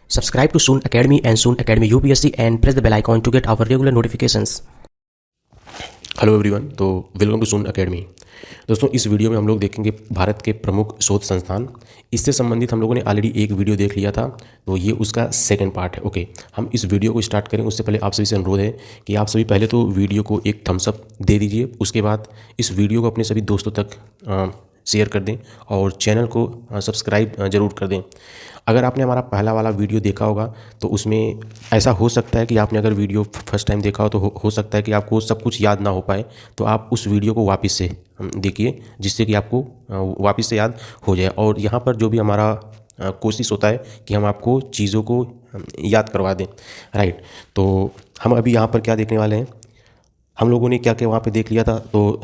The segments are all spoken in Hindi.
Subscribe to Soon Academy and Soon Academy UPSC and press the bell icon to get our regular notifications. Hello everyone, तो वेलकम टू सून एकेडमी। दोस्तों, इस वीडियो में हम लोग देखेंगे भारत के प्रमुख शोध संस्थान। इससे संबंधित हम लोगों ने ऑलरेडी एक वीडियो देख लिया था, तो ये उसका सेकंड पार्ट है। ओके, हम इस वीडियो को स्टार्ट करें उससे पहले आप सभी से अनुरोध है कि आप सभी पहले तो वीडियो को एक थम्स अप दे दीजिए। उसके बाद इस वीडियो को अपने सभी दोस्तों तक शेयर कर दें और चैनल को सब्सक्राइब ज़रूर कर दें। अगर आपने हमारा पहला वाला वीडियो देखा होगा तो उसमें ऐसा हो सकता है कि आपने अगर वीडियो फर्स्ट टाइम देखा हो तो हो सकता है कि आपको सब कुछ याद ना हो पाए, तो आप उस वीडियो को वापस से देखिए जिससे कि आपको वापस से याद हो जाए। और यहाँ पर जो भी हमारा कोशिश होता है कि हम आपको चीज़ों को याद करवा दें, राइट। तो हम अभी यहाँ पर क्या देखने वाले हैं, हम लोगों ने क्या क्या वहाँ पे देख लिया था। तो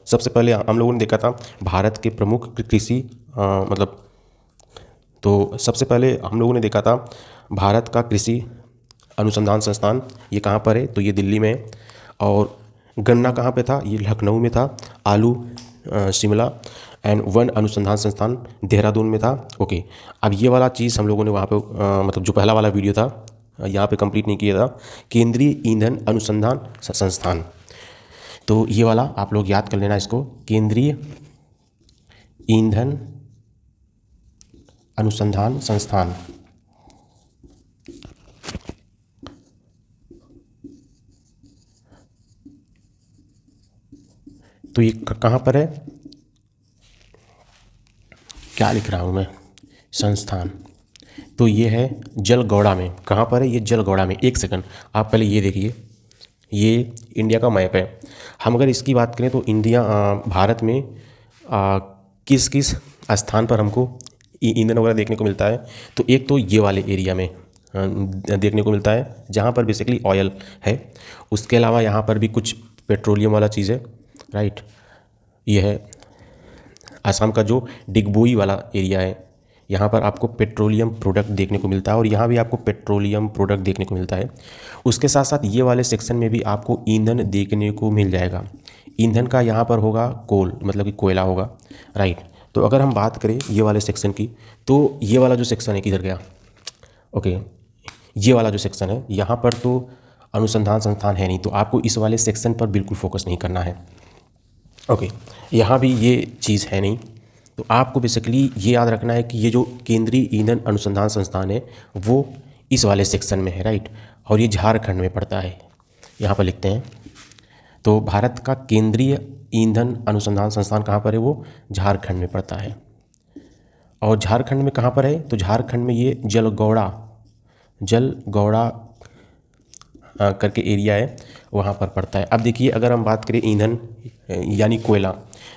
सबसे पहले हम लोगों ने देखा था भारत के प्रमुख कृषि तो सबसे पहले हम लोगों ने देखा था भारत का कृषि अनुसंधान संस्थान, ये कहाँ पर है, तो ये दिल्ली में है। और गन्ना कहाँ पे था, ये लखनऊ में था। आलू शिमला। एंड वन अनुसंधान संस्थान देहरादून में था। ओके, अब ये वाला चीज़ हम लोगों ने वहाँ पे जो पहला वाला वीडियो था यहाँ पे कंप्लीट नहीं किया था, केंद्रीय ईंधन अनुसंधान संस्थान। तो ये वाला आप लोग याद कर लेना इसको, केंद्रीय ईंधन अनुसंधान संस्थान। तो ये कहाँ पर है, क्या लिख रहा हूँ मैं, संस्थान। तो ये है जलगौड़ा में। कहाँ पर है ये, जलगौड़ा में। एक सेकंड, आप पहले ये देखिए, ये इंडिया का मैप है। हम अगर इसकी बात करें तो भारत में किस किस स्थान पर हमको ईंधन वगैरह देखने को मिलता है, तो एक तो ये वाले एरिया में देखने को मिलता है जहाँ पर बेसिकली ऑयल है। उसके अलावा यहाँ पर भी कुछ पेट्रोलियम वाला चीज़ है, राइट। ये है असम का जो डिगबोई वाला एरिया है, यहाँ पर आपको पेट्रोलियम प्रोडक्ट देखने को मिलता है और यहाँ भी आपको पेट्रोलियम प्रोडक्ट देखने को मिलता है। उसके साथ साथ ये वाले सेक्शन में भी आपको ईंधन देखने को मिल जाएगा। ईंधन का यहाँ पर होगा कोल, मतलब कि कोयला होगा, राइट। तो अगर हम बात करें ये वाले सेक्शन की, तो ये वाला जो सेक्शन है किधर गया, ओके, ये वाला जो सेक्शन है यहाँ पर तो अनुसंधान संस्थान है नहीं, तो आपको इस वाले सेक्शन पर बिल्कुल फोकस नहीं करना है। ओके, यहाँ भी ये चीज़ है नहीं, तो आपको बेसिकली ये याद रखना है कि ये जो केंद्रीय ईंधन अनुसंधान संस्थान है वो इस वाले सेक्शन में है, राइट। और ये झारखंड में पड़ता है, यहाँ पर लिखते हैं। तो भारत का केंद्रीय ईंधन अनुसंधान संस्थान कहाँ पर है, वो झारखंड में पड़ता है। और झारखंड में कहाँ पर है, तो झारखंड में ये जलगौड़ा करके एरिया है, वहाँ पर पड़ता है। अब देखिए, अगर हम बात करें ईंधन यानी कोयला,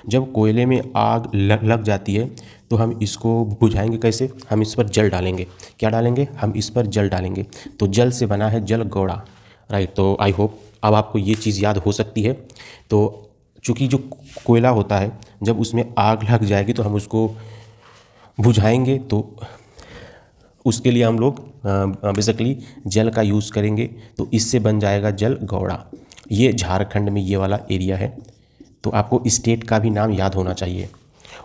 जब कोयले में आग लग जाती है तो हम इसको बुझाएंगे कैसे, हम इस पर जल डालेंगे। क्या डालेंगे, हम इस पर जल डालेंगे। तो जल से बना है जलगौड़ा, राइट। तो आई होप अब आपको ये चीज़ याद हो सकती है। तो चूँकि जो कोयला होता है जब उसमें आग लग जाएगी तो हम उसको बुझाएंगे, तो उसके लिए हम लोग बेसिकली जल का यूज़ करेंगे, तो इससे बन जाएगा जलगौड़ा। ये झारखंड में ये वाला एरिया है। तो आपको स्टेट का भी नाम याद होना चाहिए।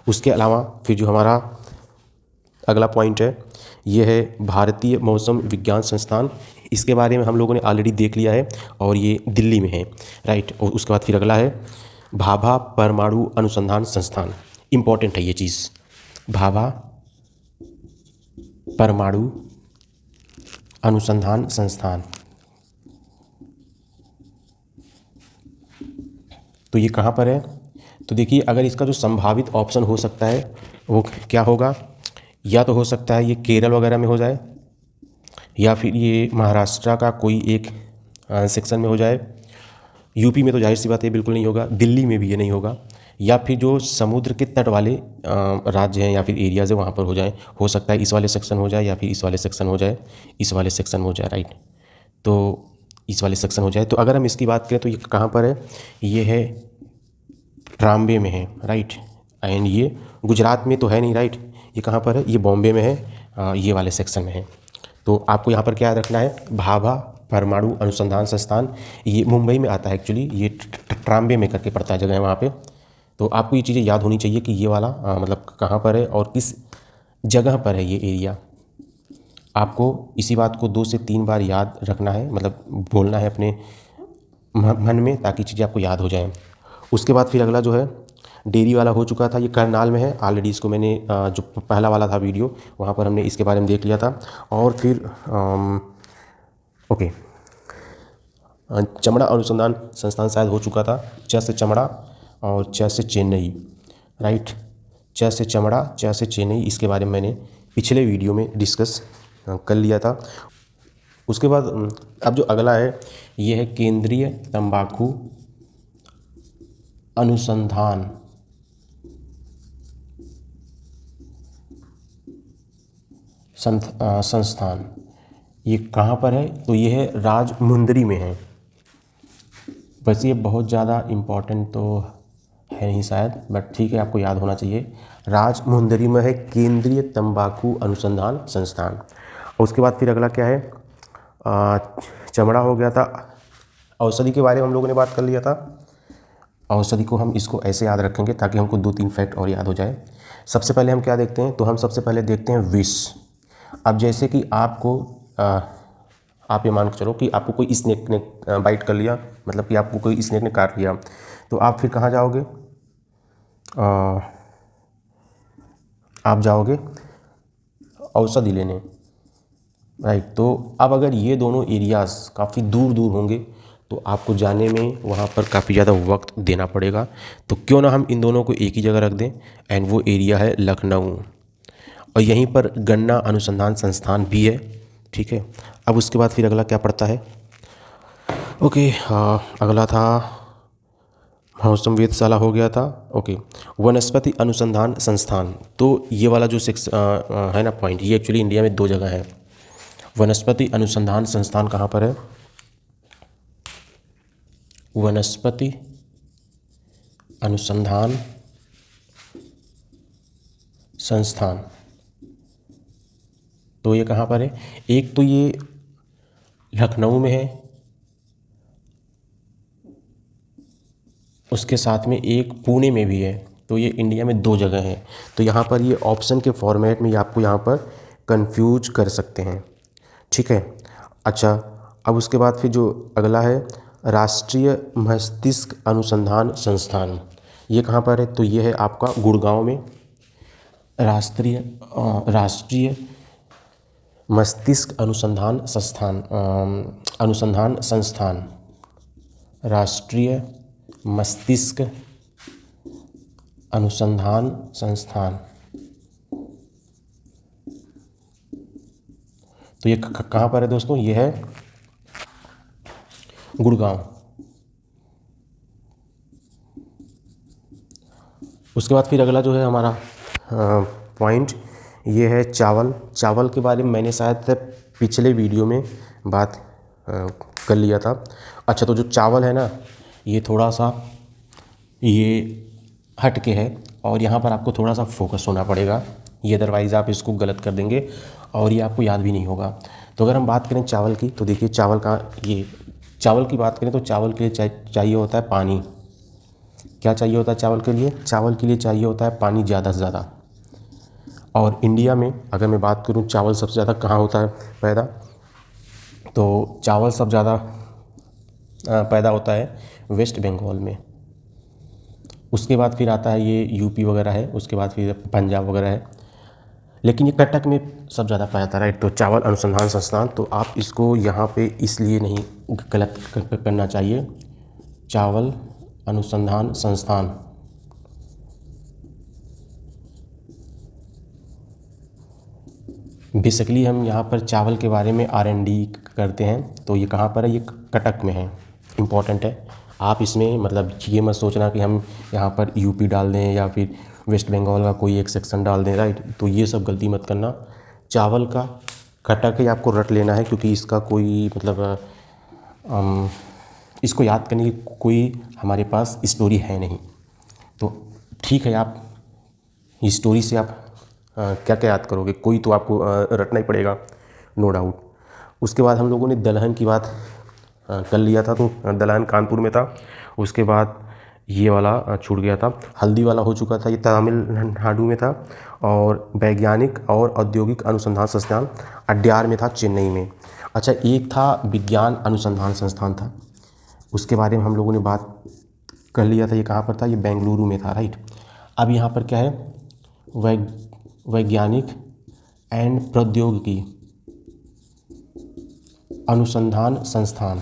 उसके अलावा फिर जो हमारा अगला पॉइंट है, ये है भारतीय मौसम विज्ञान संस्थान। इसके बारे में हम लोगों ने ऑलरेडी देख लिया है और ये दिल्ली में है, राइट। और उसके बाद फिर अगला है भाभा परमाणु अनुसंधान संस्थान। इम्पॉर्टेंट है ये चीज़, भाभा परमाणु अनुसंधान संस्थान। तो ये कहाँ पर है, तो देखिए, अगर इसका जो संभावित ऑप्शन हो सकता है वो क्या होगा, या तो हो सकता है ये केरल वगैरह में हो जाए, या फिर ये महाराष्ट्र का कोई एक सेक्शन में हो जाए। यूपी में तो जाहिर सी बात है बिल्कुल नहीं होगा, दिल्ली में भी ये नहीं होगा, या फिर जो समुद्र के तट वाले राज्य हैं या फिर एरियाज़ है वहाँ पर हो जाए। हो सकता है इस वाले सेक्शन हो जाए, या फिर इस वाले सेक्शन हो जाए, इस वाले सेक्शन हो जाए, राइट। तो इस वाले सेक्शन हो जाए। तो अगर हम इसकी बात करें तो ये कहाँ पर है, ये है ट्राम्बे में है, राइट। एंड ये गुजरात में तो है नहीं, राइट। ये कहाँ पर है, ये बॉम्बे में है, ये वाले सेक्शन में है। तो आपको यहाँ पर क्या याद रखना है, भाभा परमाणु अनुसंधान संस्थान, ये मुंबई में आता है एक्चुअली, ये ट्राम्बे में करके पड़ता है जगह है वहाँ पे। तो आपको ये चीज़ें याद होनी चाहिए कि ये वाला मतलब कहाँ पर है और किस जगह पर है ये एरिया। आपको इसी बात को 2 से 3 बार याद रखना है, मतलब बोलना है अपने मन में, ताकि चीज़ें आपको याद हो जाएं। उसके बाद फिर अगला जो है डेयरी वाला हो चुका था, ये करनाल में है ऑलरेडी। इसको मैंने जो पहला वाला था वीडियो, वहाँ पर हमने इसके बारे में देख लिया था। और फिर ओके, चमड़ा अनुसंधान संस्थान शायद हो चुका था, च से चमड़ा और च से चेन्नई, राइट। च से चमड़ा, च से चेन्नई, इसके बारे में मैंने पिछले वीडियो में डिस्कस कर लिया था। उसके बाद अब जो अगला है ये है केंद्रीय तंबाकू अनुसंधान संस्थान। ये कहाँ पर है? तो ये है राजमुंदरी में है। वैसे ये बहुत ज़्यादा इम्पोर्टेंट तो है नहीं शायद, बट ठीक है, आपको याद होना चाहिए। राजमुंदरी में है केंद्रीय तंबाकू अनुसंधान संस्थान। और उसके बाद फिर अगला क्या है? चमड़ा हो गया था। औषधि के बारे में हम लोगों ने बात कर लिया था। औषधि को हम इसको ऐसे याद रखेंगे ताकि हमको 2-3 फैक्ट और याद हो जाए। सबसे पहले हम क्या देखते हैं? तो हम सबसे पहले देखते हैं विष। अब जैसे कि आपको आप ये मान के चलो कि आपको कोई स्नेक ने बाइट कर लिया, मतलब कि आपको कोई स्नेक ने काट लिया, तो आप फिर कहाँ जाओगे? आप जाओगे औषधि लेने, राइट। तो अब अगर ये दोनों एरियाज़ काफ़ी दूर दूर होंगे तो आपको जाने में वहाँ पर काफ़ी ज़्यादा वक्त देना पड़ेगा। तो क्यों ना हम इन दोनों को एक ही जगह रख दें, एंड वो एरिया है लखनऊ, और यहीं पर गन्ना अनुसंधान संस्थान भी है, ठीक है। अब उसके बाद फिर अगला क्या पड़ता है? ओके, अगला था मौसम वेधशाला हो गया था, ओके। वनस्पति अनुसंधान संस्थान, तो ये वाला जो है ना पॉइंट, ये एक्चुअली इंडिया में 2 जगह है। वनस्पति अनुसंधान संस्थान कहाँ पर है? वनस्पति अनुसंधान संस्थान, तो ये कहाँ पर है? एक तो ये लखनऊ में है, उसके साथ में एक पुणे में भी है। तो ये इंडिया में 2 जगह हैं। तो यहाँ पर ये ऑप्शन के फॉर्मेट में ये आपको यहाँ पर कंफ्यूज कर सकते हैं, ठीक है। अच्छा, अब उसके बाद फिर जो अगला है राष्ट्रीय मस्तिष्क अनुसंधान संस्थान, ये कहाँ पर है? तो ये है आपका गुड़गांव में। राष्ट्रीय मस्तिष्क अनुसंधान संस्थान, राष्ट्रीय मस्तिष्क अनुसंधान संस्थान, तो ये कहाँ पर है दोस्तों? ये है गुड़गांव। उसके बाद फिर अगला जो है हमारा पॉइंट, ये है चावल। चावल के बारे में मैंने शायद पिछले वीडियो में बात कर लिया था। अच्छा, तो जो चावल है ना, ये थोड़ा सा ये हट के है, और यहाँ पर आपको थोड़ा सा फोकस होना पड़ेगा, ये अदरवाइज़ आप इसको गलत कर देंगे और ये आपको याद भी नहीं होगा। तो अगर हम बात करें चावल की, तो देखिए चावल का, ये चावल की बात करें तो चावल के लिए चाहिए होता है पानी। क्या चाहिए होता है चावल के लिए? चावल के लिए चाहिए होता है पानी ज़्यादा से ज़्यादा। और इंडिया में अगर मैं बात करूं चावल सबसे ज़्यादा कहाँ होता है पैदा, तो चावल सब ज़्यादा पैदा होता है वेस्ट बंगाल में। उसके बाद फिर आता है ये यूपी वगैरह है, उसके बाद फिर पंजाब वगैरह है, लेकिन ये कटक में सब ज़्यादा पाया जाता है, राइट। तो चावल अनुसंधान संस्थान, तो आप इसको यहाँ पे इसलिए नहीं गलत करना चाहिए। चावल अनुसंधान संस्थान, बेसिकली हम यहाँ पर चावल के बारे में R&D करते हैं। तो ये कहाँ पर है? ये कटक में है, इम्पॉर्टेंट है। आप इसमें मतलब ये मत सोचना कि हम यहाँ पर यूपी डाल दें या फिर वेस्ट बंगाल का कोई एक सेक्शन डाल दें, राइट। तो ये सब गलती मत करना। चावल का कटक ही आपको रट लेना है, क्योंकि इसका कोई मतलब इसको याद करने की कोई हमारे पास स्टोरी है नहीं। तो ठीक है, आप स्टोरी से आप क्या क्या याद करोगे? कोई तो आपको रटना ही पड़ेगा, नो डाउट। उसके बाद हम लोगों ने दलहन की बात कर लिया था, तो दलहन कानपुर में था। उसके बाद ये वाला छूट गया था। हल्दी वाला हो चुका था, ये तमिलनाडु में था। और वैज्ञानिक और औद्योगिक अनुसंधान संस्थान अड्यार में था, चेन्नई में। अच्छा, एक था विज्ञान अनुसंधान संस्थान था, उसके बारे में हम लोगों ने बात कर लिया था। ये कहाँ पर था? ये बेंगलुरु में था, राइट। अब यहाँ पर क्या है? वैज्ञानिक एंड प्रौद्योगिकी अनुसंधान संस्थान,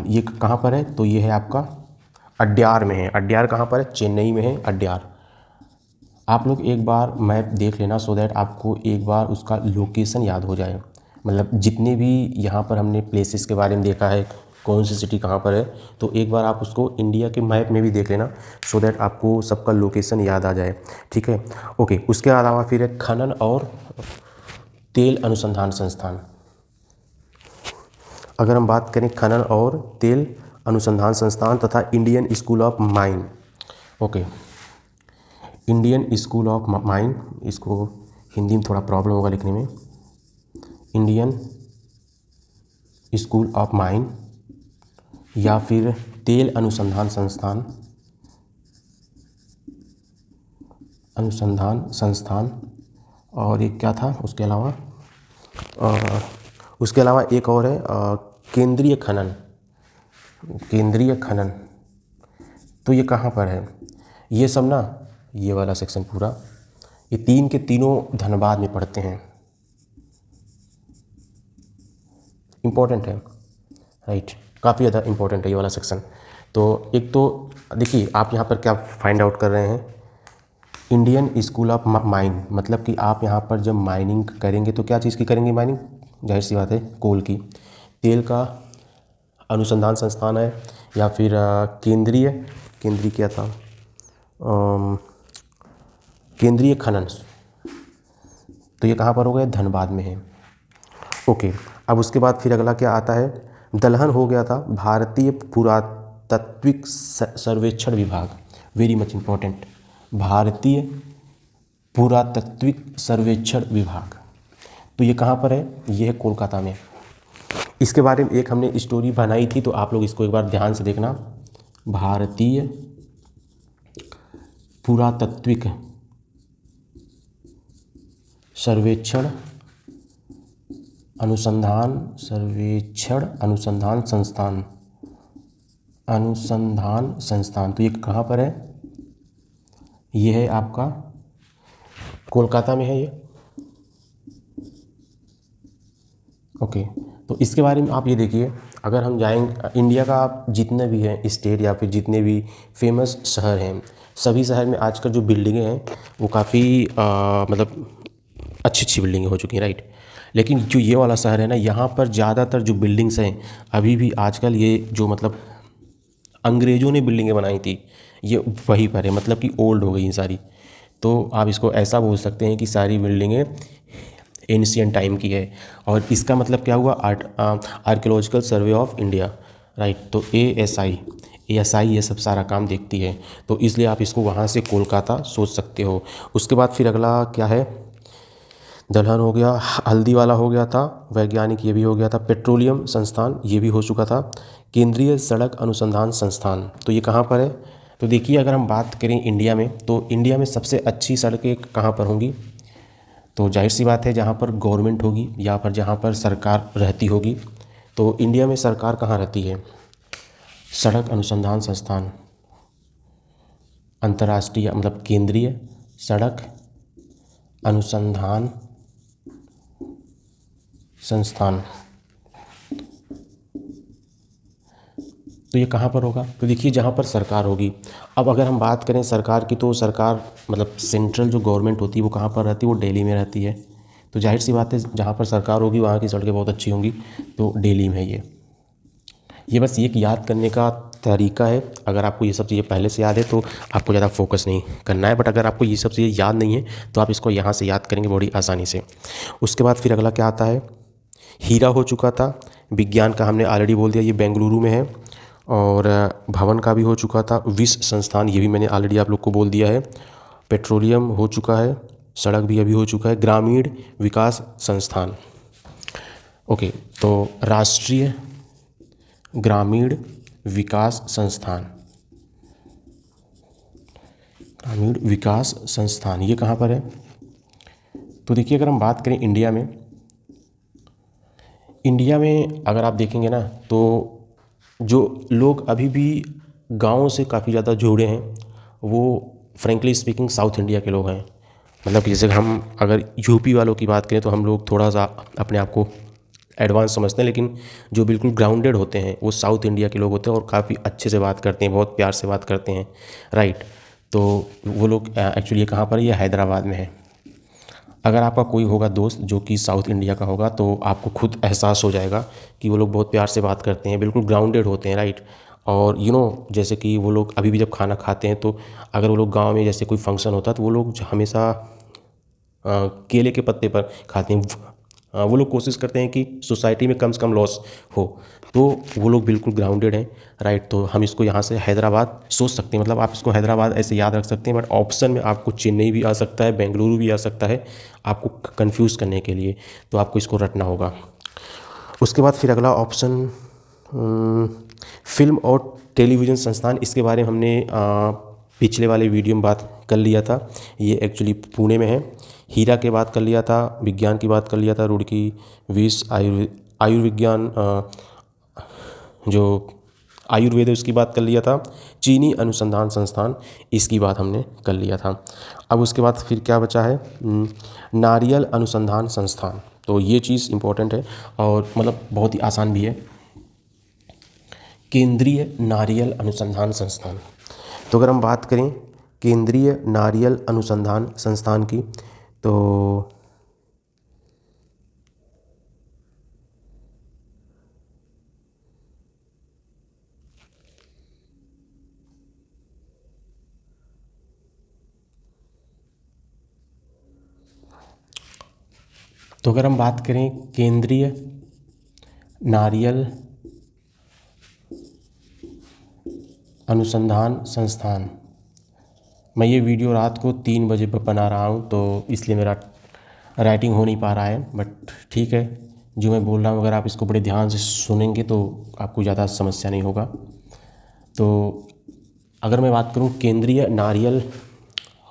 ये कहाँ पर है? तो ये है आपका अड्यार में है। अड्यार कहाँ पर है? चेन्नई में है अड्यार। आप लोग एक बार मैप देख लेना, सो दैट आपको एक बार उसका लोकेशन याद हो जाए। मतलब जितने भी यहाँ पर हमने प्लेसेस के बारे में देखा है, कौन सी सिटी कहाँ पर है, तो एक बार आप उसको इंडिया के मैप में भी देख लेना, सो दैट आपको सबका लोकेशन याद आ जाए, ठीक है। ओके, उसके अलावा फिर है खनन और तेल अनुसंधान संस्थान। अगर हम बात करें खनन और तेल अनुसंधान संस्थान तथा Indian school of mine, okay, Indian school of mine, इसको हिंदी में थोड़ा प्रॉब्लम होगा लिखने में, इंडियन स्कूल ऑफ माइन या फिर तेल अनुसंधान संस्थान। और एक क्या था उसके अलावा? उसके अलावा एक और है केंद्रीय खनन। तो ये कहाँ पर है? ये सब ना, ये वाला सेक्शन पूरा, ये तीन के तीनों धनबाद में पड़ते हैं। इम्पोर्टेंट है, राइट, काफ़ी ज़्यादा इम्पोर्टेंट है ये वाला सेक्शन। तो एक तो देखिए, आप यहाँ पर क्या फाइंड आउट कर रहे हैं? इंडियन स्कूल ऑफ माइन, मतलब कि आप यहाँ पर जब माइनिंग करेंगे तो क्या चीज़ की करेंगे माइनिंग? जाहिर सी बात है, कोल की। तेल का अनुसंधान संस्थान है, या फिर केंद्रीय क्या था? केंद्रीय खनन। तो ये कहाँ पर हो गया? धनबाद में है। ओके, अब उसके बाद फिर अगला क्या आता है? दलहन हो गया था भारतीय पुरातात्विक सर्वेक्षण विभाग, वेरी मच इम्पोर्टेंट, भारतीय पुरातात्विक सर्वेक्षण विभाग। तो ये कहाँ पर है? ये है कोलकाता में। इसके बारे में एक हमने स्टोरी बनाई थी, तो आप लोग इसको एक बार ध्यान से देखना। भारतीय पुरातात्विक सर्वेक्षण अनुसंधान संस्थान। तो ये कहाँ पर है? ये है आपका कोलकाता में है ये। ओके, तो इसके बारे में आप ये देखिए, अगर हम जाएंगे इंडिया का, आप जितने भी हैं स्टेट या फिर जितने भी फेमस शहर हैं, सभी शहर में आजकल जो बिल्डिंगें हैं वो काफ़ी मतलब अच्छी बिल्डिंगें हो चुकी हैं, राइट। लेकिन जो ये वाला शहर है ना, यहाँ पर ज़्यादातर जो बिल्डिंग्स हैं अभी भी आजकल, ये जो मतलब अंग्रेज़ों ने बिल्डिंगें बनाई थी, ये वहीं पर है, मतलब कि ओल्ड हो गई हैं सारी। तो आप इसको ऐसा बोल सकते हैं कि सारी बिल्डिंगें एंशिएंट टाइम की है। और इसका मतलब क्या हुआ? Archaeological survey of India, right. तो ASI ये सब सारा काम देखती है, तो इसलिए आप इसको वहाँ से कोलकाता सोच सकते हो। उसके बाद फिर अगला क्या है? दलहन हो गया, हल्दी वाला हो गया था, वैज्ञानिक ये भी हो गया था, पेट्रोलियम संस्थान ये भी हो चुका था, केंद्रीय सड़क अनुसंधान संस्थान। तो ये कहाँ पर है? तो देखिए, अगर हम बात करें इंडिया में, तो इंडिया में सबसे अच्छी सड़कें कहाँ पर होंगी? तो जाहिर सी बात है, जहाँ पर गवर्नमेंट होगी या फिर जहाँ पर सरकार रहती होगी। तो इंडिया में सरकार कहाँ रहती है? सड़क अनुसंधान संस्थान, अंतर्राष्ट्रीय मतलब केंद्रीय सड़क अनुसंधान संस्थान। तो ये कहाँ पर होगा? तो देखिए, जहाँ पर सरकार होगी। अब अगर हम बात करें सरकार की, तो सरकार मतलब सेंट्रल जो गवर्नमेंट होती है वो कहाँ पर रहती है? वो दिल्ली में रहती है। तो जाहिर सी बात है, जहाँ पर सरकार होगी वहाँ की सड़कें बहुत अच्छी होंगी, तो दिल्ली में है ये बस एक याद करने का तरीका है। अगर आपको ये सब चीज़ें पहले से याद है तो आपको ज़्यादा फोकस नहीं करना है, बट अगर आपको ये सब चीज़ें याद नहीं है तो आप इसको यहाँ से याद करेंगे बड़ी आसानी से। उसके बाद फिर अगला क्या आता है? हीरा हो चुका था, विज्ञान का हमने ऑलरेडी बोल दिया, ये बेंगलुरु में है। और भवन का भी हो चुका था, विश्व संस्थान ये भी मैंने ऑलरेडी आप लोग को बोल दिया है। पेट्रोलियम हो चुका है, सड़क भी अभी हो चुका है, ग्रामीण विकास संस्थान। ओके, तो राष्ट्रीय ग्रामीण विकास संस्थान, ग्रामीण विकास संस्थान ये कहाँ पर है? तो देखिए अगर हम बात करें इंडिया में अगर आप देखेंगे ना तो जो लोग अभी भी गाँव से काफ़ी ज़्यादा जुड़े हैं वो फ्रेंकली स्पीकिंग साउथ इंडिया के लोग हैं। मतलब कि जैसे हम अगर यूपी वालों की बात करें तो हम लोग थोड़ा सा अपने आप को एडवांस समझते हैं, लेकिन जो बिल्कुल ग्राउंडेड होते हैं वो साउथ इंडिया के लोग होते हैं और काफ़ी अच्छे से बात करते हैं, बहुत प्यार से बात करते हैं, राइट। तो वो लोग एक्चुअली ये कहाँ पर है? ये हैदराबाद में है। अगर आपका कोई होगा दोस्त जो कि साउथ इंडिया का होगा तो आपको खुद एहसास हो जाएगा कि वो लोग बहुत प्यार से बात करते हैं, बिल्कुल ग्राउंडेड होते हैं, राइट। और जैसे कि वो लोग अभी भी जब खाना खाते हैं तो अगर वो लोग गाँव में जैसे कोई फंक्शन होता है तो वो लोग हमेशा केले के पत्ते पर खाते हैं। वो लोग कोशिश करते हैं कि सोसाइटी में कम से कम लॉस हो, तो वो लोग बिल्कुल ग्राउंडेड हैं, राइट। तो हम इसको यहाँ से हैदराबाद सोच सकते हैं, मतलब आप इसको हैदराबाद ऐसे याद रख सकते हैं, बट ऑप्शन में आपको चेन्नई भी आ सकता है, बेंगलुरु भी आ सकता है, आपको कंफ्यूज करने के लिए, तो आपको इसको रटना होगा। उसके बाद फिर अगला ऑप्शन फिल्म और टेलीविज़न संस्थान, इसके बारे में हमने पिछले वाले वीडियो में बात कर लिया था। ये एक्चुअली पुणे में है। हीरा की बात कर लिया था, विज्ञान की बात कर लिया था, रुड़की विश्व आयुर्विज्ञान जो आयुर्वेद है उसकी बात कर लिया था। चीनी अनुसंधान संस्थान, इसकी बात हमने कर लिया था। अब उसके बाद फिर क्या बचा है? नारियल अनुसंधान संस्थान। तो ये चीज़ इम्पोर्टेंट है और मतलब बहुत ही आसान भी है। केंद्रीय नारियल अनुसंधान संस्थान। तो अगर हम बात करें केंद्रीय नारियल अनुसंधान संस्थान की तो अगर हम बात करें केंद्रीय नारियल अनुसंधान संस्थान, मैं ये वीडियो रात को 3 बजे पर बना रहा हूँ तो इसलिए मेरा राइटिंग हो नहीं पा रहा है, बट ठीक है, जो मैं बोल रहा हूँ अगर आप इसको बड़े ध्यान से सुनेंगे तो आपको ज़्यादा समस्या नहीं होगा। तो अगर मैं बात करूँ केंद्रीय नारियल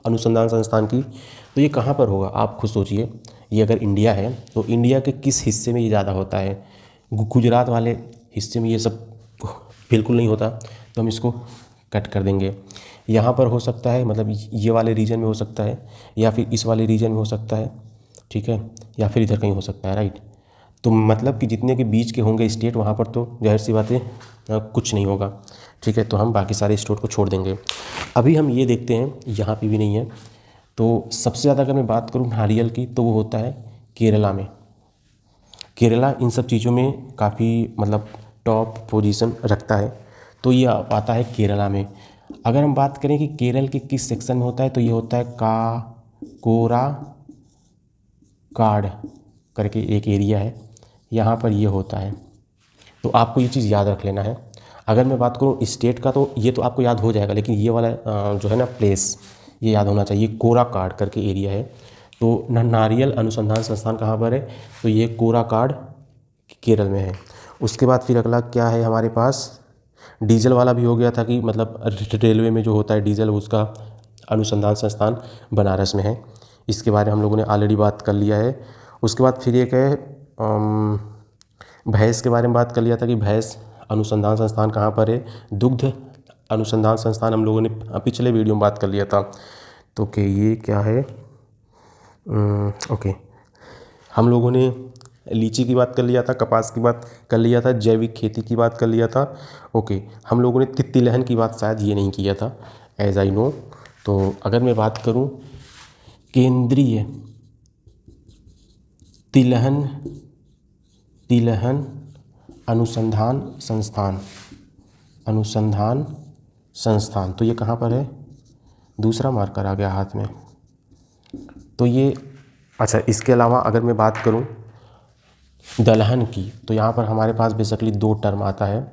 अनुसंधान संस्थान की, तो ये कहाँ पर होगा आप खुद सोचिए। ये अगर इंडिया है तो इंडिया के किस हिस्से में ये ज़्यादा होता है? गुजरात वाले हिस्से में ये सब बिल्कुल नहीं होता, तो हम इसको कट कर देंगे। यहाँ पर हो सकता है, मतलब ये वाले रीजन में हो सकता है, या फिर इस वाले रीजन में हो सकता है, ठीक है, या फिर इधर कहीं हो सकता है, राइट। तो मतलब कि जितने के बीच के होंगे स्टेट वहाँ पर तो जाहिर सी बात है कुछ नहीं होगा, ठीक है। तो हम बाकी सारे स्टेट को छोड़ देंगे। अभी हम ये देखते हैं, यहाँ पे भी नहीं है। तो सबसे ज़्यादा अगर मैं बात करूँ नारियल की तो वो होता है केरला में। केरला इन सब चीज़ों में काफ़ी मतलब टॉप पोजीशन रखता है, तो ये आता है केरला में। अगर हम बात करें कि केरल के किस सेक्शन में होता है, तो ये होता है कोराकाड करके एक एरिया है, यहाँ पर ये होता है। तो आपको ये चीज़ याद रख लेना है। अगर मैं बात करूँ स्टेट का तो ये तो आपको याद हो जाएगा, लेकिन ये वाला जो है ना प्लेस, ये याद होना चाहिए। कोराकाड करके एरिया है। तो नारियल अनुसंधान संस्थान कहाँ पर है? तो ये कोराकाड केरल में है। उसके बाद फिर अगला क्या है हमारे पास? डीजल वाला भी हो गया था कि मतलब रेलवे में जो होता है डीजल, उसका अनुसंधान संस्थान बनारस में है। इसके बारे में हम लोगों ने ऑलरेडी बात कर लिया है। उसके बाद फिर एक है भैंस के बारे में बात कर लिया था कि भैंस अनुसंधान संस्थान कहाँ पर है? दुग्ध अनुसंधान संस्थान हम लोगों ने पिछले वीडियो में बात कर लिया था। तो ओके, ये क्या है? ओके, हम लोगों ने लीची की बात कर लिया था, कपास की बात कर लिया था, जैविक खेती की बात कर लिया था। ओके, हम लोगों ने तिलहन की बात शायद ये नहीं किया था, एज आई नो। तो अगर मैं बात करूँ केंद्रीय तिलहन अनुसंधान संस्थान, तो ये कहाँ पर है? दूसरा मार्कर आ गया हाथ में। तो ये अच्छा, इसके अलावा अगर मैं बात करूँ दलहन की, तो यहाँ पर हमारे पास बेसिकली 2 टर्म आता है।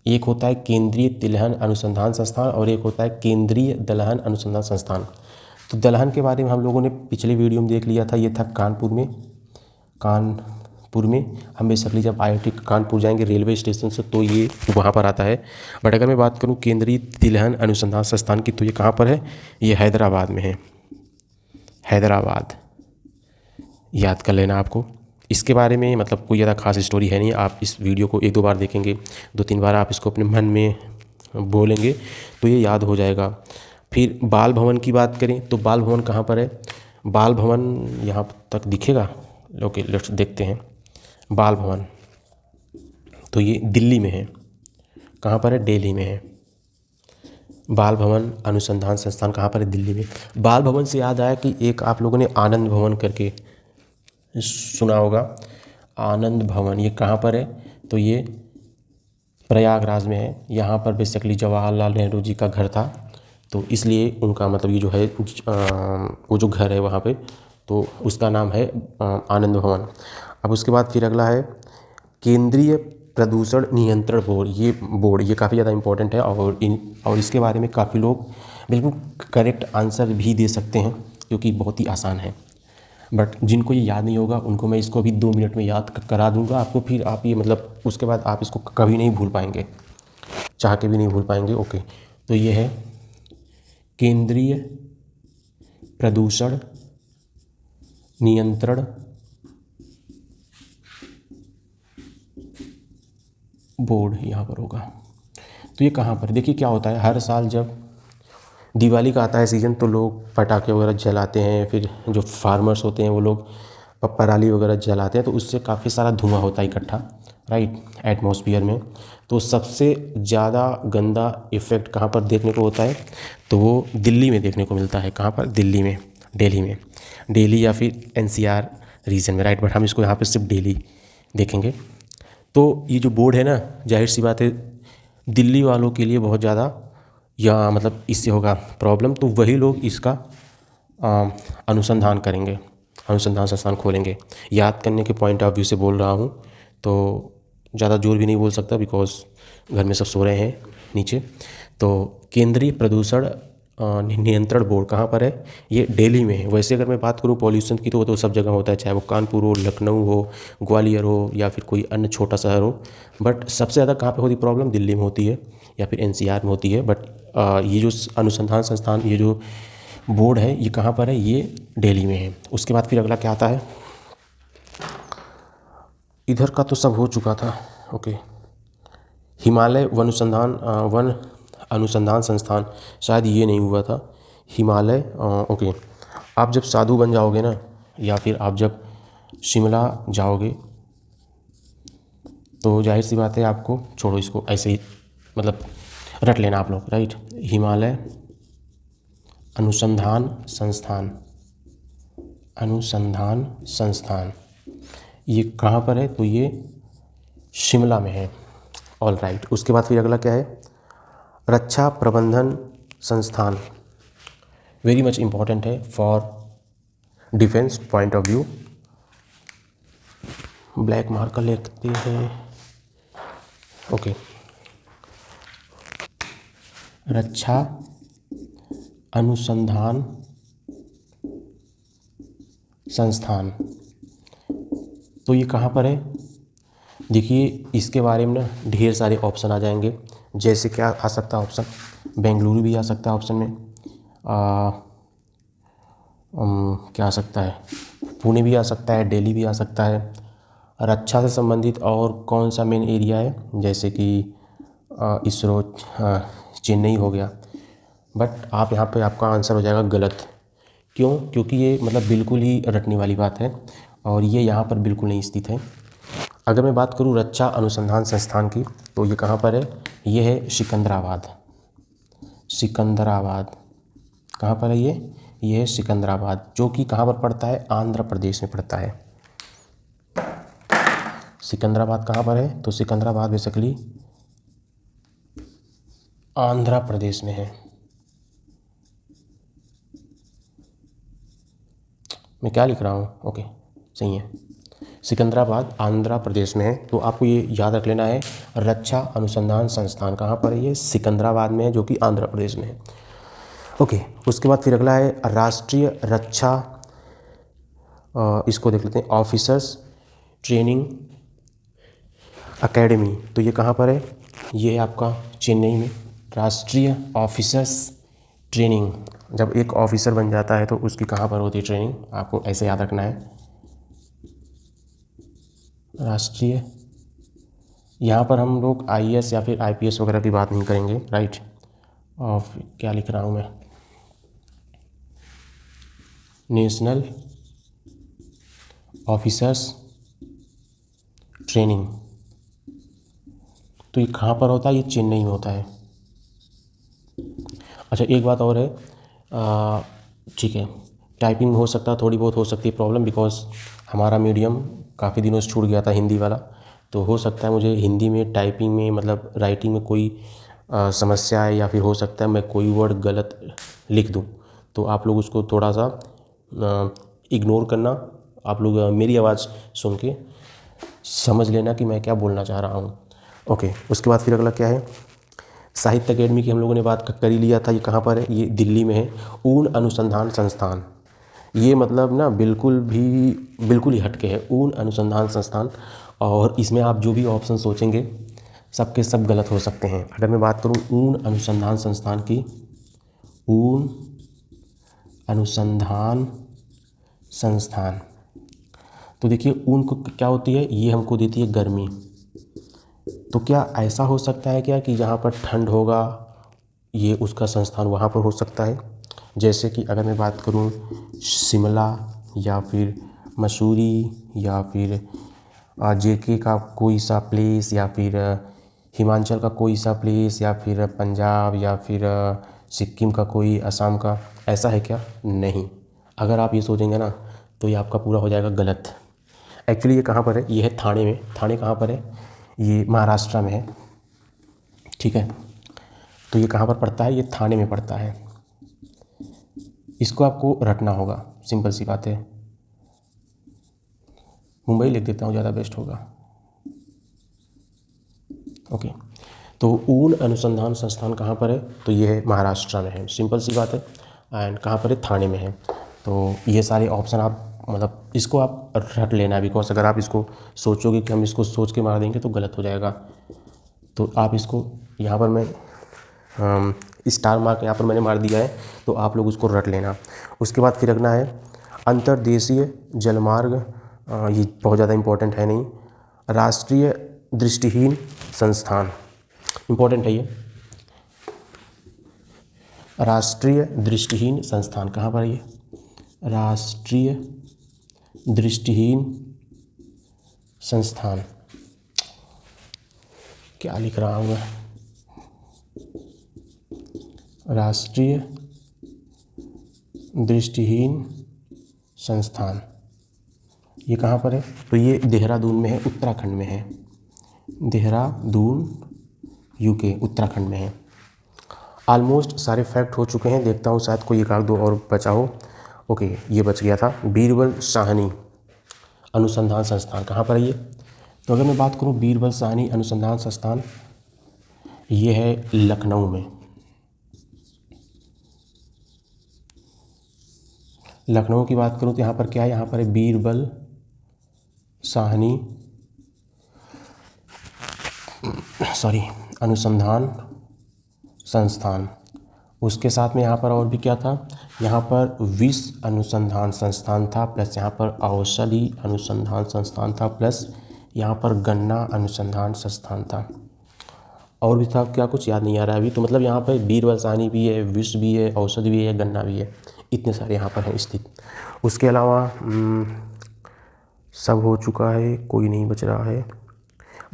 एक होता है केंद्रीय तिलहन अनुसंधान संस्थान और एक होता है केंद्रीय दलहन अनुसंधान संस्थान। तो दलहन के बारे में हम लोगों ने पिछले वीडियो में देख लिया था, ये था कानपुर कानपुर में हम बेसिकली जब IIT कानपुर जाएंगे रेलवे स्टेशन से तो ये वहाँ पर आता है। बट अगर मैं बात करूँ केंद्रीय तिलहन अनुसंधान संस्थान की तो ये कहाँ पर है, ये हैदराबाद में है, हैदराबाद, याद कर लेना आपको। इसके बारे में मतलब कोई ज़्यादा खास स्टोरी है नहीं, आप इस वीडियो को 1-2 बार देखेंगे, 2-3 बार आप इसको अपने मन में बोलेंगे तो ये याद हो जाएगा। फिर बाल भवन की बात करें तो बाल भवन कहाँ पर है, बाल भवन यहाँ तक दिखेगा, ओके लेट्स देखते हैं। बाल भवन तो ये दिल्ली में है, कहाँ पर है, दिल्ली में है। बाल भवन अनुसंधान संस्थान कहाँ पर है, दिल्ली में। बाल भवन से याद आया कि एक आप लोगों ने आनंद भवन करके सुना होगा, आनंद भवन ये कहाँ पर है, तो ये प्रयागराज में है। यहाँ पर बेसिकली जवाहरलाल नेहरू जी का घर था तो इसलिए उनका मतलब ये जो है वो जो घर है वहाँ पे तो उसका नाम है आनंद भवन। अब उसके बाद फिर अगला है केंद्रीय प्रदूषण नियंत्रण बोर्ड। ये काफ़ी ज़्यादा इम्पोर्टेंट है और इसके बारे में काफ़ी लोग बिल्कुल करेक्ट आंसर भी दे सकते हैं क्योंकि बहुत ही आसान है। बट जिनको ये याद नहीं होगा उनको मैं इसको अभी 2 मिनट में याद करा दूंगा आपको, फिर आप ये मतलब उसके बाद आप इसको कभी नहीं भूल पाएंगे, चाह के भी नहीं भूल पाएंगे। ओके, तो ये है केंद्रीय प्रदूषण नियंत्रण बोर्ड, यहाँ पर होगा। तो ये कहाँ पर, देखिए क्या होता है, हर साल जब दिवाली का आता है सीज़न तो लोग पटाखे वगैरह जलाते हैं, फिर जो फार्मर्स होते हैं वो लोग पराली वगैरह जलाते हैं तो उससे काफ़ी सारा धुआं होता है इकट्ठा, राइट, एटमॉस्फेयर में। तो सबसे ज़्यादा गंदा इफ़ेक्ट कहाँ पर देखने को होता है, तो वो दिल्ली में देखने को मिलता है। कहाँ पर, दिल्ली में, दिल्ली में, दिल्ली या फिर NCR रीजन में, राइट। बट हम इसको यहाँ पर सिर्फ दिल्ली देखेंगे। तो ये जो बोर्ड है ना, जाहिर सी बात है दिल्ली वालों के लिए बहुत ज़्यादा या मतलब इससे होगा प्रॉब्लम, तो वही लोग इसका अनुसंधान करेंगे, अनुसंधान संस्थान खोलेंगे। याद करने के पॉइंट ऑफ व्यू से बोल रहा हूँ तो ज़्यादा जोर भी नहीं बोल सकता बिकॉज घर में सब सो रहे हैं नीचे। तो केंद्रीय प्रदूषण नियंत्रण बोर्ड कहाँ पर है, ये दिल्ली में है। वैसे अगर मैं बात करूँ पॉल्यूशन की तो वो तो सब जगह होता है, चाहे वो कानपुर हो, लखनऊ हो, ग्वालियर हो या फिर कोई अन्य छोटा शहर हो। बट सबसे ज़्यादा कहाँ पे होती प्रॉब्लम, दिल्ली में होती है या फिर NCR में होती है। बट ये जो अनुसंधान संस्थान, ये जो बोर्ड है ये कहाँ पर है, ये दिल्ली में है। उसके बाद फिर अगला क्या आता है, इधर का तो सब हो चुका था, ओके। हिमालय वन अनुसंधान संस्थान, शायद ये नहीं हुआ था, हिमालय, ओके। आप जब साधु बन जाओगे ना या फिर आप जब शिमला जाओगे तो जाहिर सी बात है आपको, छोड़ो इसको ऐसे ही मतलब रट लेना आप लोग, राइट। हिमालय अनुसंधान संस्थान, अनुसंधान संस्थान ये कहाँ पर है, तो ये शिमला में है, ऑल राइट। उसके बाद फिर अगला क्या है, रक्षा प्रबंधन संस्थान, वेरी मच इम्पॉर्टेंट है for defence point of view. Black marker लिखते हैं, ओके। रक्षा अनुसंधान संस्थान, तो ये कहाँ पर है, देखिए इसके बारे में ना ढेर सारे ऑप्शन आ जाएंगे। जैसे क्या आ सकता है ऑप्शन, बेंगलुरु भी आ सकता है ऑप्शन में, क्या आ सकता है, पुणे भी आ सकता है, दिल्ली भी आ सकता है। रक्षा से संबंधित और कौन सा मेन एरिया है, जैसे कि इसरो, चेन्नई हो गया। बट आप यहाँ पे आपका आंसर हो जाएगा गलत। क्यों, क्योंकि ये मतलब बिल्कुल ही रटने वाली बात है और ये यहाँ पर बिल्कुल नहीं स्थित है। अगर मैं बात करूँ रक्षा अनुसंधान संस्थान की तो ये कहाँ पर है, ये है सिकंदराबाद, सिकंदराबाद कहाँ पर है, ये है सिकंदराबाद, जो कि कहाँ पर पड़ता है, आंध्र प्रदेश में पड़ता है। सिकंदराबाद कहाँ पर है, तो सिकंदराबाद बेसिकली आंध्र प्रदेश में है। मैं क्या लिख रहा हूँ, ओके सही है, सिकंदराबाद आंध्र प्रदेश में है। तो आपको ये याद रख लेना है, रक्षा अनुसंधान संस्थान कहाँ पर है, ये सिकंदराबाद में है जो कि आंध्र प्रदेश में है, ओके। उसके बाद फिर अगला है राष्ट्रीय रक्षा, इसको देख लेते हैं, ऑफिसर्स ट्रेनिंग एकेडमी, तो ये कहाँ पर है? ये है आपका चेन्नई में। राष्ट्रीय ऑफिसर्स ट्रेनिंग, जब एक ऑफिसर बन जाता है तो उसकी कहाँ पर होती है ट्रेनिंग, आपको ऐसे याद रखना है। राष्ट्रीय, यहाँ पर हम लोग आईएएस या फिर आईपीएस वगैरह की बात नहीं करेंगे, राइट। ऑफ क्या लिख रहा हूँ मैं, नेशनल ऑफिसर्स ट्रेनिंग, तो ये कहाँ पर होता है? ये चेन्नई में होता है। अच्छा एक बात और है, ठीक है, टाइपिंग में हो सकता है, थोड़ी बहुत हो सकती है प्रॉब्लम, बिकॉज हमारा मीडियम काफ़ी दिनों से छूट गया था हिंदी वाला, तो हो सकता है मुझे हिंदी में टाइपिंग में मतलब राइटिंग में कोई समस्या है, या फिर हो सकता है मैं कोई वर्ड गलत लिख दूं, तो आप लोग उसको थोड़ा सा इग्नोर करना। आप लोग मेरी आवाज़ सुन के समझ लेना कि मैं क्या बोलना चाह रहा हूँ। ओके, उसके बाद फिर अगला क्या है? साहित्य अकेडमी की हम लोगों ने बात कर ही लिया था। ये कहाँ पर है? ये दिल्ली में है। ऊन अनुसंधान संस्थान, ये मतलब ना बिल्कुल ही हटके है, ऊन अनुसंधान संस्थान। और इसमें आप जो भी ऑप्शन सोचेंगे सबके सब गलत हो सकते हैं। अगर मैं बात करूँ ऊन अनुसंधान संस्थान की, ऊन अनुसंधान संस्थान, तो देखिए ऊन को क्या होती है? ये हमको देती है गर्मी। तो क्या ऐसा हो सकता है क्या कि जहाँ पर ठंड होगा ये उसका संस्थान वहाँ पर हो सकता है? जैसे कि अगर मैं बात करूँ शिमला या फिर मसूरी या फिर जेके का कोई सा प्लेस, या फिर हिमाचल का कोई सा प्लेस, या फिर पंजाब, या फिर सिक्किम का कोई, असम का, ऐसा है क्या? नहीं। अगर आप ये सोचेंगे ना तो ये आपका पूरा हो जाएगा गलत। एक्चुअली ये कहाँ पर है? ये है थाने में। थाने कहाँ पर है? ये महाराष्ट्र में है, ठीक है। तो ये कहाँ पर पड़ता है? ये थाने में पड़ता है। इसको आपको रटना होगा, सिंपल सी बात है। मुंबई लिख देता हूँ, ज़्यादा बेस्ट होगा। ओके, तो ऊन अनुसंधान संस्थान कहाँ पर है? तो ये है महाराष्ट्र में है, सिंपल सी बात है। एंड कहाँ पर है? थाने में है। तो ये सारे ऑप्शन आप मतलब इसको आप रट लेना, बिकॉज अगर आप इसको सोचोगे कि हम इसको सोच के मार देंगे तो गलत हो जाएगा। तो आप इसको यहाँ पर मैं स्टार मार्क यहाँ पर मैंने मार दिया है, तो आप लोग उसको रट लेना। उसके बाद फिर रखना है अंतर्देशीय जलमार्ग, ये बहुत ज़्यादा इम्पोर्टेंट है नहीं। राष्ट्रीय दृष्टिहीन संस्थान, इम्पोर्टेंट है ये। राष्ट्रीय दृष्टिहीन संस्थान कहाँ पर है ये? राष्ट्रीय दृष्टिहीन संस्थान, क्या लिख रहा हूँ मैं? राष्ट्रीय दृष्टिहीन संस्थान, ये कहाँ पर है? तो ये देहरादून में है, उत्तराखंड में है। देहरादून यूके, उत्तराखंड में है। ऑलमोस्ट सारे फैक्ट हो चुके हैं, देखता हूँ शायद कोई एक आध दो और बचा हो। ओके, ये बच गया था। बीरबल साहनी अनुसंधान संस्थान कहाँ पर है ये? तो अगर मैं बात करूँ बीरबल साहनी अनुसंधान संस्थान, ये है लखनऊ में। लखनऊ की बात करूँ तो यहाँ पर क्या है? यहाँ पर है बीरबल साहनी अनुसंधान संस्थान। उसके साथ में यहाँ पर और भी क्या था? यहाँ पर विष अनुसंधान संस्थान था, प्लस यहाँ पर औषधि अनुसंधान संस्थान था, प्लस यहाँ पर गन्ना अनुसंधान संस्थान था। और भी था क्या? कुछ याद नहीं आ रहा है अभी। तो मतलब यहाँ पर बीरबल साहनी भी है, विष भी है, औषधि भी है, गन्ना भी है, इतने सारे यहाँ पर हैं स्थित। उसके अलावा सब हो चुका है, कोई नहीं बच रहा है।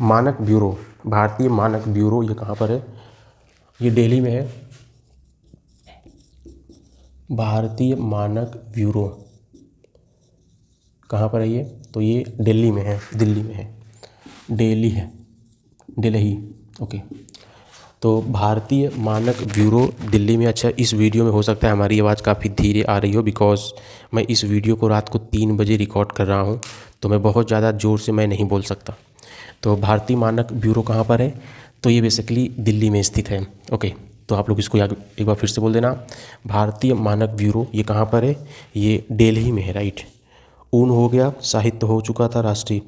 मानक ब्यूरो, भारतीय मानक ब्यूरो, ये कहाँ पर है? ये दिल्ली में है। भारतीय मानक ब्यूरो कहाँ पर है ये? तो ये दिल्ली में है, दिल्ली में है, दिल्ली है, दिल्ली। ओके, तो भारतीय मानक ब्यूरो दिल्ली में। अच्छा, इस वीडियो में हो सकता है हमारी आवाज़ काफ़ी धीरे आ रही हो, बिकॉज मैं इस वीडियो को रात को 3 बजे रिकॉर्ड कर रहा हूँ, तो मैं बहुत ज़्यादा ज़ोर से मैं नहीं बोल सकता। तो भारतीय मानक ब्यूरो कहाँ पर है? तो ये बेसिकली दिल्ली में स्थित है। ओके, तो आप लोग इसको एक बार फिर से बोल देना, भारतीय मानक ब्यूरो ये कहाँ पर है? ये दिल्ली में है, राइट। ऊन हो गया, साहित्य हो चुका था राष्ट्रीय,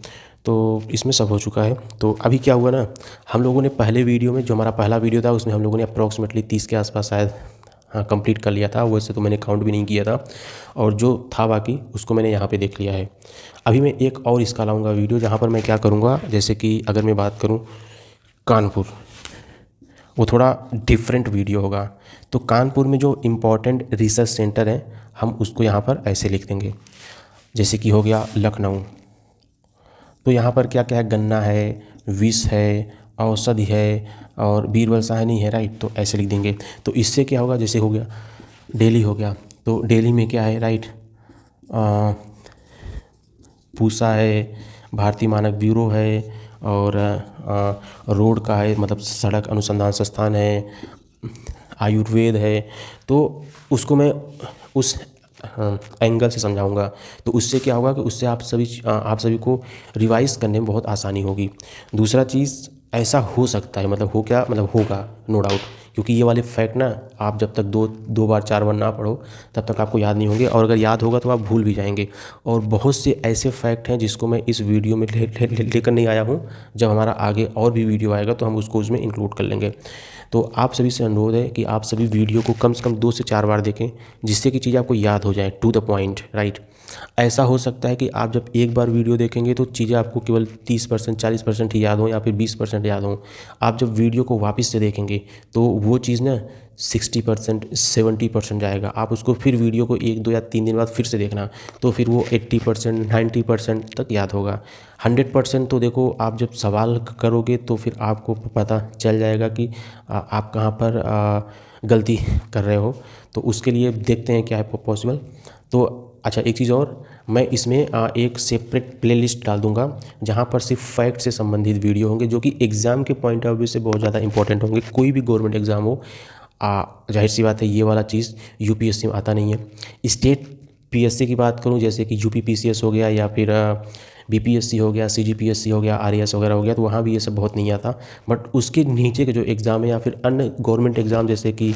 तो इसमें सब हो चुका है। तो अभी क्या हुआ ना, हम लोगों ने पहले वीडियो में, जो हमारा पहला वीडियो था उसमें हम लोगों ने अप्रॉक्सीमेटली 30 के आसपास शायद कंप्लीट कर लिया था। वैसे तो मैंने काउंट भी नहीं किया था, और जो था बाकी उसको मैंने यहाँ पे देख लिया है। अभी मैं एक और इसका लाऊंगा वीडियो, जहाँ पर मैं क्या करूँगा, जैसे कि अगर मैं बात करूँ कानपुर, वो थोड़ा डिफरेंट वीडियो होगा। तो कानपुर में जो इम्पोर्टेंट रिसर्च सेंटर है हम उसको यहाँ पर ऐसे लिख देंगे, जैसे कि हो गया लखनऊ। तो यहाँ पर क्या क्या है, गन्ना है, विष है, औषधि है और बीरबल साहनी है, राइट। तो ऐसे लिख देंगे। तो इससे क्या होगा, जैसे हो गया दिल्ली हो गया, तो दिल्ली में क्या है, राइट, पूसा है, भारतीय मानक ब्यूरो है, और रोड का है, मतलब सड़क अनुसंधान संस्थान है, आयुर्वेद है। तो उसको मैं उस एंगल से समझाऊंगा। तो उससे क्या होगा कि उससे आप सभी को रिवाइज करने में बहुत आसानी होगी। दूसरा चीज़, ऐसा हो सकता है, मतलब हो क्या, मतलब होगा नो डाउट, क्योंकि ये वाले फैक्ट ना आप जब तक दो बार 4 बार ना पढ़ो तब तक आपको याद नहीं होंगे, और अगर याद होगा तो आप भूल भी जाएंगे। और बहुत से ऐसे फैक्ट हैं जिसको मैं इस वीडियो में लेकर नहीं आया हूँ। जब हमारा आगे और भी वीडियो आएगा तो हम उसको उसमें इंक्लूड कर लेंगे। तो आप सभी से अनुरोध है कि आप सभी वीडियो को कम से कम 2 से 4 बार देखें, जिससे कि चीज़ें आपको याद हो जाए, टू द पॉइंट, राइट। ऐसा हो सकता है कि आप जब एक बार वीडियो देखेंगे तो चीज़ें आपको केवल 30% 40% ही याद हों, या फिर 20% याद हों। आप जब वीडियो को वापस से देखेंगे तो वो चीज़ ना 60% 70% जाएगा। आप उसको फिर वीडियो को 1 2 या 3 दिन बाद फिर से देखना, तो फिर वो 80% 90% तक याद होगा। 100% तो देखो, आप जब सवाल करोगे तो फिर आपको पता चल जाएगा कि आप कहाँ पर गलती कर रहे हो। तो उसके लिए देखते हैं क्या है पॉसिबल। तो अच्छा, एक चीज़ और, मैं इसमें एक सेपरेट प्लेलिस्ट डाल दूंगा जहाँ पर सिर्फ फैक्ट से संबंधित वीडियो होंगे, जो कि एग्ज़ाम के पॉइंट ऑफ व्यू से बहुत ज़्यादा इंपॉर्टेंट होंगे। कोई भी गवर्नमेंट एग्ज़ाम हो, जाहिर सी बात है ये वाला चीज़ यूपीएससी में आता नहीं है। स्टेट पीएससी की बात करूँ, जैसे कि यूपी पीसीएस हो गया, या फिर बीपीएससी हो गया, सीजीपीएससी हो गया, आरएएस वगैरह हो गया, तो वहाँ भी ये सब बहुत नहीं आता। बट उसके नीचे के जो एग्ज़ाम है या फिर अन्य गवर्नमेंट एग्ज़ाम, जैसे कि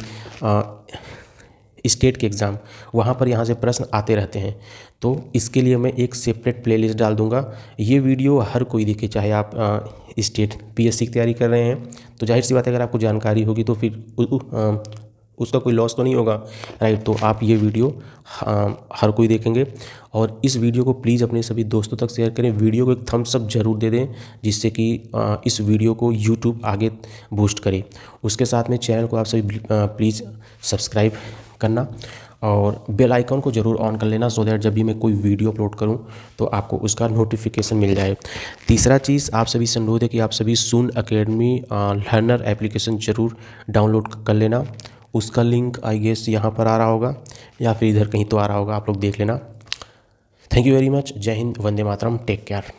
स्टेट के एग्ज़ाम, वहाँ पर यहाँ से प्रश्न आते रहते हैं। तो इसके लिए मैं एक सेपरेट प्लेलिस्ट डाल दूँगा। ये वीडियो हर कोई देखे, चाहे आप स्टेट पीएससी की तैयारी कर रहे हैं, तो जाहिर सी बात है अगर आपको जानकारी होगी तो फिर उसका कोई लॉस तो नहीं होगा, राइट। तो आप ये वीडियो हर कोई देखेंगे, और इस वीडियो को प्लीज़ अपने सभी दोस्तों तक शेयर करें। वीडियो को एक थम्स अप जरूर दे दें, जिससे कि इस वीडियो को यूट्यूब आगे बूस्ट करे। उसके साथ में चैनल को आप सभी प्लीज़ सब्सक्राइब करना, और बेल आइकन को ज़रूर ऑन कर लेना, सो दैट जब भी मैं कोई वीडियो अपलोड करूं तो आपको उसका नोटिफिकेशन मिल जाए। तीसरा चीज़, आप सभी से अनुरोध है कि आप सभी सून अकेडमी लर्नर एप्लीकेशन ज़रूर डाउनलोड कर लेना। उसका लिंक आई गेस यहाँ पर आ रहा होगा, या फिर इधर कहीं तो आ रहा होगा, आप लोग देख लेना। Thank you very much. जय हिंद, वंदे मातरम, टेक केयर।